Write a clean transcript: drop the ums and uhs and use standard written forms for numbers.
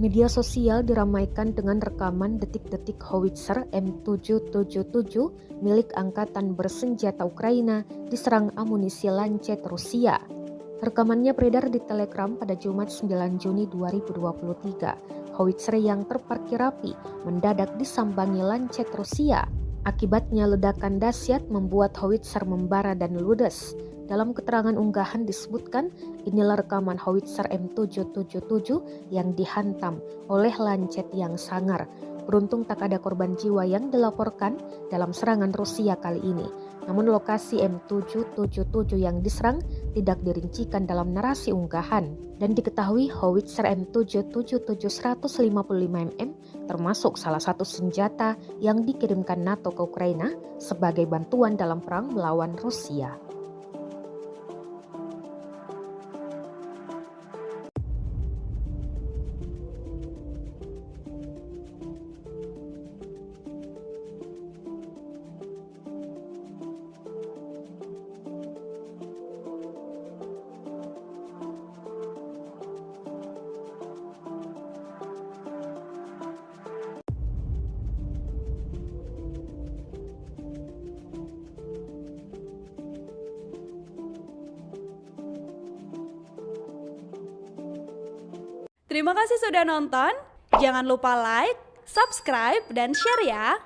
Media sosial diramaikan dengan rekaman detik-detik howitzer M777 milik Angkatan Bersenjata Ukraina diserang amunisi Lancet Rusia. Rekamannya beredar di Telegram pada Jumat 9 Juni 2023. Howitzer yang terparkir rapi mendadak disambangi Lancet Rusia. Akibatnya ledakan dahsyat membuat howitzer membara dan ludes. Dalam keterangan unggahan disebutkan, inilah rekaman howitzer M777 yang dihantam oleh Lancet yang sangar. Beruntung tak ada korban jiwa yang dilaporkan dalam serangan Rusia kali ini. Namun lokasi M777 yang diserang tidak dirincikan dalam narasi unggahan. Dan diketahui howitzer M777 155mm termasuk salah satu senjata yang dikirimkan NATO ke Ukraina sebagai bantuan dalam perang melawan Rusia. Terima kasih sudah nonton. Jangan lupa like, subscribe, dan share ya.